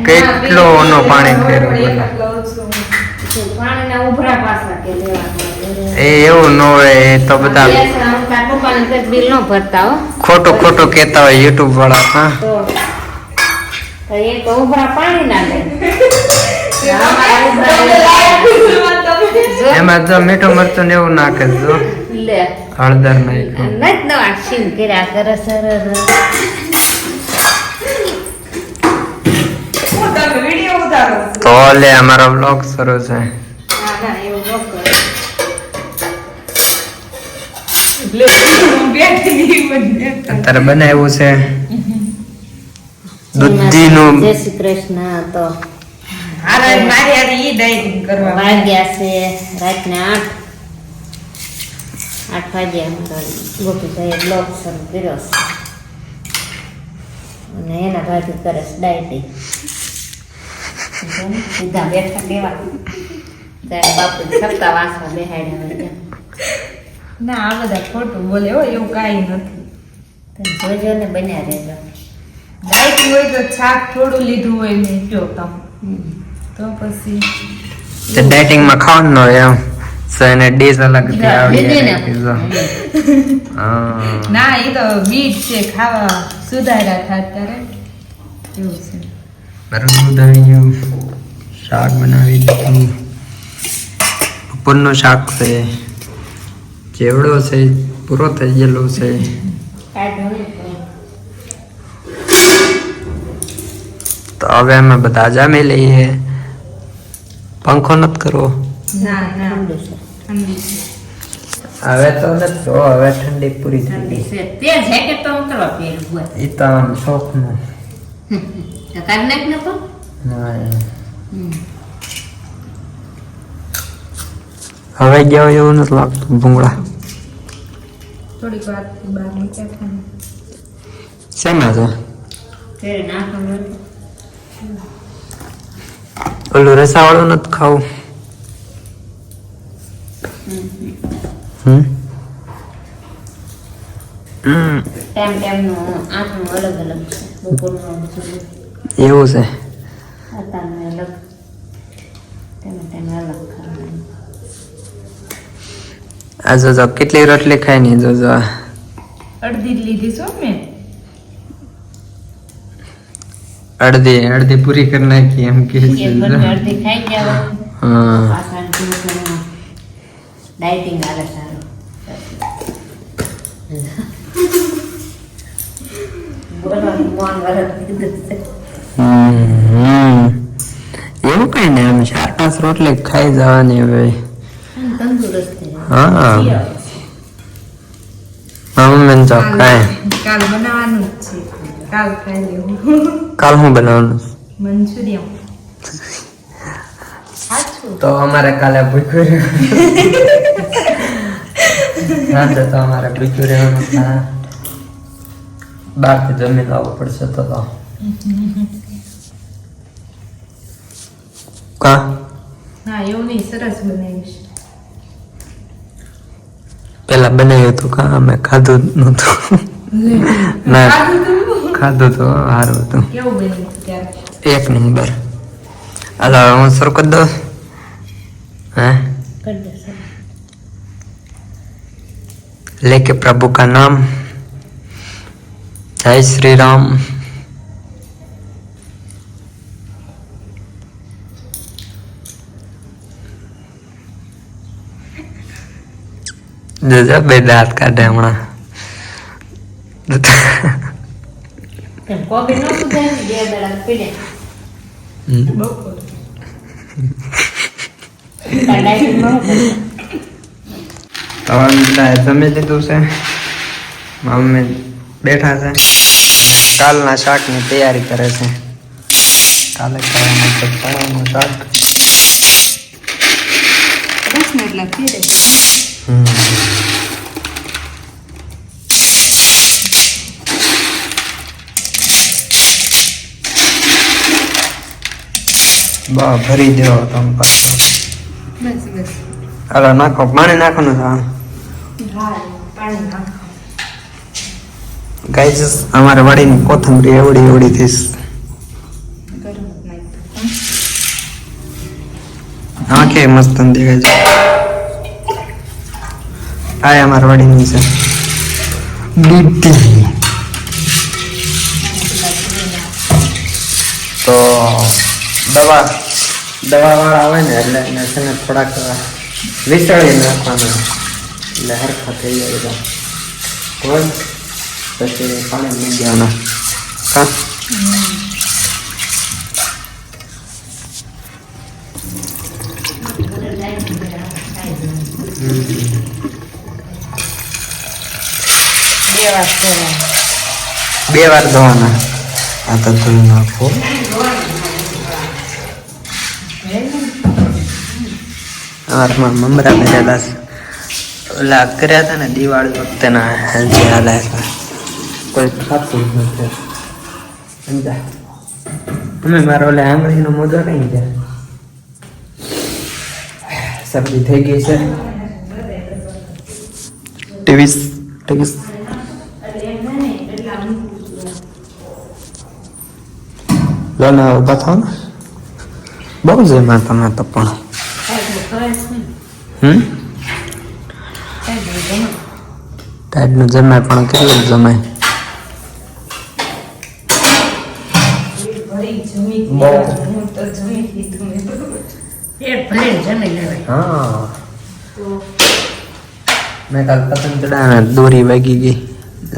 કેટલો ઓનો પાણી ફેરવું એ એવું ન હોય. એ તો બધા ખોટું ખોટું કેતા હોય યુટ્યુબ વાળા. હા એમાં જો મીઠું મરચું ને એવું નાખે જો હળદર તો લે અમારો બ્લોગ શરૂ છે. અત્યારે બનાવ્યું છે દૂધીનું. જય શ્રી કૃષ્ણ. તો વાગ્યા છે રાતના 8 વાગ્યા. ગોપીભાઈએ બ્લોગ શરૂ કર્યો છે અને એના ભાભી કરે છે ડાયટિંગ. સીધા બેઠા કેવા ત્યારે બાપુ સપ્તાહ વાંચવા બેહાડ્યા. ના આ બધા ખોટું બોલે હો, એવું કાંઈ નથી. તમે જોજો ને બન્યા રહેજો. ડાયટ હોય તો શાક થોડું લીધું હોય ને કયો તમે તો પછી ડાયટિંગ માં ખાવાનું ન હોય એમ. સો એને ડીશ અલગ થી આવડી ના એ તો બીટ છે ખાવા સુધાર્યા થાય ત્યારે એવું છે. બરાબર આવી ગયું. શાક બનાવી દીધું. બપોરનું શાક છે. ચેવડો છે પૂરો થઈ ગયેલો છે. તો હવે અમે બધા જામી લઈએ. પંખો નથી કરવો. ના ના ઠંડી છે. હવે તો નથી. હવે ઠંડી પૂરી થઈ ગઈ. તે જેકેટ તો કરવા પહેરવું એ તો આમ શોખનું. કાઢ નાખ ને તો હવે ગયા હોય એવું નથી લાગતું. ભૂંગળા થોડીક વાર બહાર નીકળ્યા શેમાં છે? ફેર નાખવાનું. ઓલું રસાવાળું નથી ખાવું. ટાઈમ નું આઠનું અલગ અલગ છે. બપોરનું એવું છે. અત્યારનું અલગ. ટાઈમ અલગ ખાવાનું. આ જો કેટલી રોટલી ખાય ને જો અડધી જ લીધી છો મેં. અડધી પૂરી કરી નાખી એમ કે અડધી ખાઈ ગયા. હા ડાયટિંગ હાલે સારું. એવું કઈ ને આમ 4-5 રોટલી ખાઈ જવાની હવે. તંદુરસ્ત. હા મમ્મી તો કાંઈ કાલ બનાવવાનું જ છે. કાલ ખાઈ લેવું. કાલ હું બનાવવાનું? મંચુરિયન. સાચું તો અમારે કાલે ભૂખ્યું રહેવાનું. તો અમારે ભૂખ્યું રહેવાનું. બહારથી જમીન આવવું પડશે તો કા હા એવું નહીં. સરસ બનાવીશ. પેલા બનાવ્યું હતું કા અમે ખાધું નતું. ના ખાધું તો સારું હતું. કેવું બન્યું ત્યારે? 1 નંબર. હાલો હું શરૂ કરી દઉં. હે लेके प्रभु का नाम जय श्री राम. जो બે દાંત કાઢે હમણાં. કોબી નો સુધારી બે દડા પીડે. બપોર જમી લીધું છે. મમ્મી બેઠા છે. કાલના શાકની તૈયારી કરે છે. કાલે ખાવાનું છે ચણાનું શાક. બા ભરી દેવો તમે પાછો. બસ બસ. હાલો નાખો. પાણી નાખો ને. હા પાણી નાખો. ગાઈસ અમારે વાડીની કોથમરી એવડી એવડી થઈશ. ગરમ જ નાખ્યું. હા કે મસ્ત દેખાય છે. આ અમારે વાડીની છે દૂધી. તો દવા વાળા હોય ને એટલે એને છે ને થોડાક વિસળી નાખવાના એટલે હરખા થઈ જાય બધા. હોય પછી પાણી લઈ જવાના. હા બે વાર ધોવાના. આ તો ધોઈ નાખો. અમારા મમરા મેળેલા છે. ઓલા કર્યા હતા ને દિવાળી વખતે ના જે હાલે કોઈ ખાતું જ નથી. સમજા અમે મારો ઓલા આંગળીનો મોજો કઈ જાય. શરદી થઈ ગઈ છે. ટીવીસ લો ને ઉભા થાવ ને. બહુ જ એમાં તમે તો પણ ટાઈડનું જમાય પણ કેટલું જમાય. હા મેં કાલ પતંગ ચડાવ્યા દોરી વાગી ગઈ.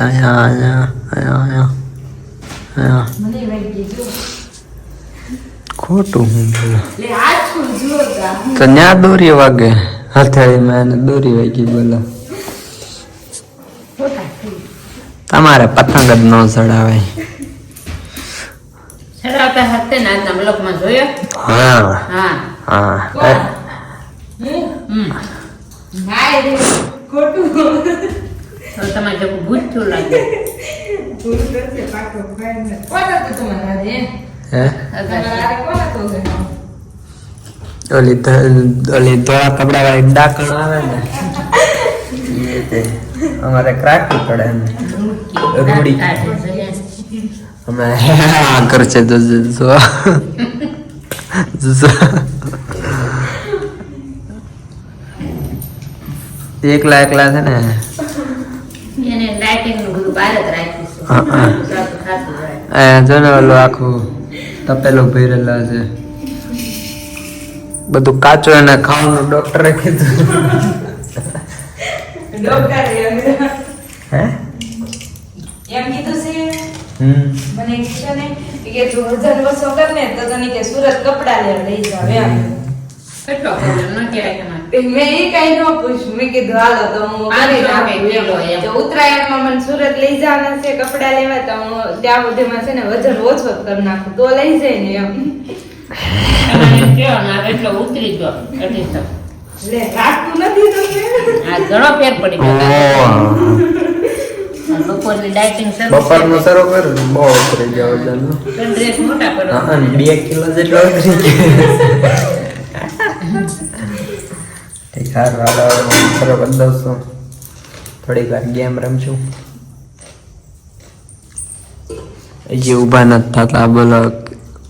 અહીંયા ખોટું હું બોલું તો ન્યા દોરી વાગે હથેળીમાં એને દોરી વાગી. બોલો તમારે પતંગ જ ન ચડાવાય. ચડાવતા હતા ને આજના બ્લોકમાં જોયો. હા હા હા ખોટું તો તમારે જવું ભૂત થયું લાગે. પૂરું કરશે પાકો ખાઈને. કોણ હતું તમારા હારે? હે તમારા હારે કોણ હતું? ઓલી ધોળા કપડા વાળી ડાકણ આવે ને એ તે અમારે ક્રાકી પડે એમ રૂડી. અમે આ કરશે તો એકલા છે ને એને લાઇટિંગ નું બધું બહાર જ રાખ્યું છે. ખાતું રહે. જો ને ઓલું આખું તપેલું ભરેલા છે બધું કાચું. એને ખાવાનું ડોક્ટરે કીધું. ડોક્ટરે હે એમ કીધું છે. હમ મને કીધું ને કે તું વજન ઓછો કર ને તો તને કે સુરત કપડા લઈ જાવ એમ. કેટલો ખબર ન કહેવાય તમારે. મેં એ કઈ ન પૂછ્યું. મેં કીધું હાલો તો હું કરી નાખું એમ. જો ઉત્તરાયણમાં મને સુરત લઈ જવાના છે કપડા લેવા તો હું ત્યાં સુધીમાં છે ને વજન ઓછો જ કરી નાખું તો લઈ જાય ને એમ. તમારે કયો ને આ એટલો ઉતરી ગયો એટલી તો. લે રાખતું નથી તમને. આ ઘણો ફેર પડી ગયો. ઓહ બપોરની ડાયટિંગ શરૂ બપોરનું શરૂ કર્યું ને બહુ ઉતરી ગયો વજન. ડ્રેસ મોટા કરો. હા 2 કિલો જેટલો ઉતરી ગયો. ઠીક હાર વાળા બદલશું. થોડીક વાર ગેમ રમશું. હજી ઊભા નથી થતા. બોલો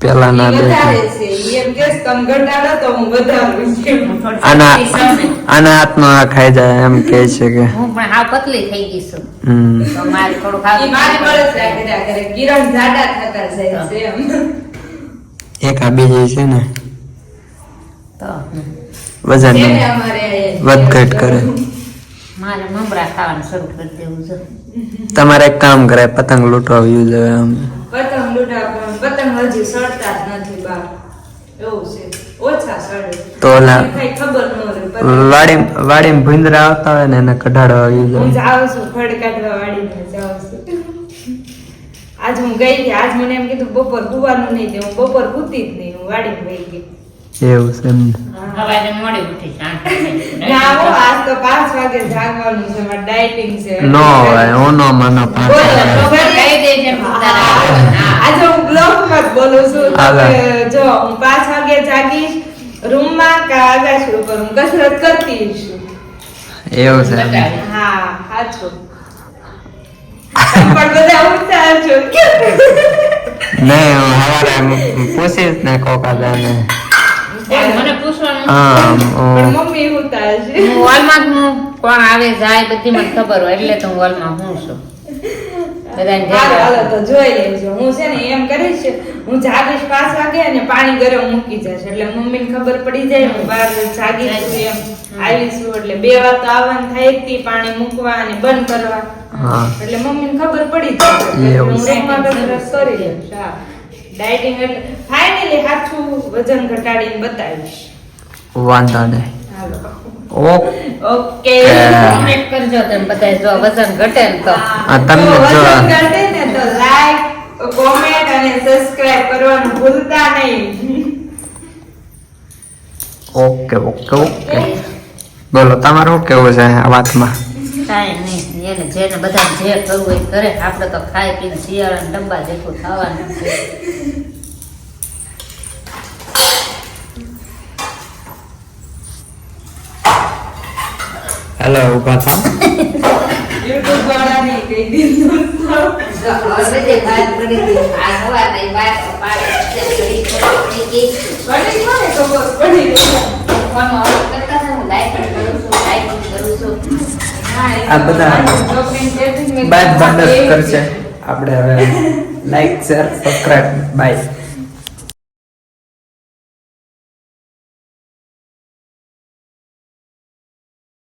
પેલા ના બે વધારે છે એમ કે તમે ઘટાડો તો હું વધારું છું. આના હાથનો આ ખાઈ જાય એમ કે છે કે હું પણ હાવ પતલી થઈ ગઈ છું. તો મારે થોડું ઈ ખાવું. મારી બળસ કર્યા કરે કિરણ જાડા થતા જાય છે એમ. એક આ બીજી છે ને તો વજન છે ને અમારે વધઘટ કરે. મારે મમરા ખાવાનું શરૂ કરી દેવું છે. તમારે એક કામ કરે પતંગ લૂંટવા વ્યુ જાય આમ. પતંગ લૂંટા પણ પતંગ હજી સડતા જ નથી બહાર. એવું છે ઓછા સડે તો ઓલા કઈ ખબર ન રહે પતંગ. વાડીમાં ભૂંદરા આવતા હોય ને એને કઢાડવા વ્યુ હું જાય. જાઉં છું ફળ કાઢવા વાળીને જાઉં છું. આજ હું ગઈ હતી. આજ મને એમ કીધું બપોર સુવાનું નહીં. હું બપોર પૂતી જ નહીં. હું વાડીમાં વહી ગઈ. એવું છે એમ. સવારે મોડી ઉઠી છે 8 વાગે. ના હો, આજ તો 5 વાગે જાગવાનું છે. મારે ડાયટિંગ છે. નો હોય હું નો માનો પાંચ બોલો, વાગે. તો કહી દેજે પોતાના. આજે હું બ્લોગમાં જ બોલું છું. હાલે. કે જો હું 5 વાગે જાગીશ રૂમમાં કે આગાશી ઉપર હું કસરત કરતી છું. એવું છે એમ. બતાવે. હા સાચું. પણ બધા ઉઠતા છો નહીં હવારે પૂછીશ ને કોકાદાને મને પૂછવાનું હા પણ મમ્મી ઉઠતા છે હું હોલમાં જ હું કોણ આવે જાય બધી મને ખબર હોય એટલે તો હું હોલમાં હું છું બધાને હાલો હાલો તો જોઈ લેજો હું છે ને એમ કરીશ હું જાગીશ 5 વાગે અને પાણી ગરમ મૂકી જશે એટલે મમ્મીને ખબર પડી જાય હું બહાર જાગી છું એમ આવીશું એટલે 2 વાર તો આવવાનું થાય જ પાણી મૂકવા અને બંધ કરવા હા એટલે મમ્મીને ખબર પડી જાય એટલે એવું હું રૂમમાં તો સરસ કરી લઈશ હા ડાયટિંગ એટલે ફાઇનલી હાથું વજન ઘટાડીને બતાવીશ વાંધો નહીં હાલો ઓકે ઓકે કમેન્ટ કરજો તમે બધા જો વજન ઘટે ને તો તમને જો વજન ઘટે ને તો લાઈક કોમેન્ટ અને સબસ્ક્રાઇબ કરવાનું ભૂલતા નહીં ઓકે ઓકે ઓકે બોલો તમારું શું કેવું છે આ વાતમાં કાંઈ નહીં એને જેને બધાને જે કરવું હોય એ કરે આપણે તો ખાઈ પીને શિયાળાના ડબ્બા જેટલું ખાવાનું છે હેલો ઉભા થા YouTube વાળાને કહી દીધું બધે વાત કરી દીધી. આ સવારની વાત પાડી ઘડી પડી કોને ખબર પડી ફોનમાં ઓર્ડર કરતા હતા હું લાઈટિંગ કરું છું આ બધા બાદ કરશે આપણે હવે લાઈક શેર સબસ્ક્રાઇબ બાય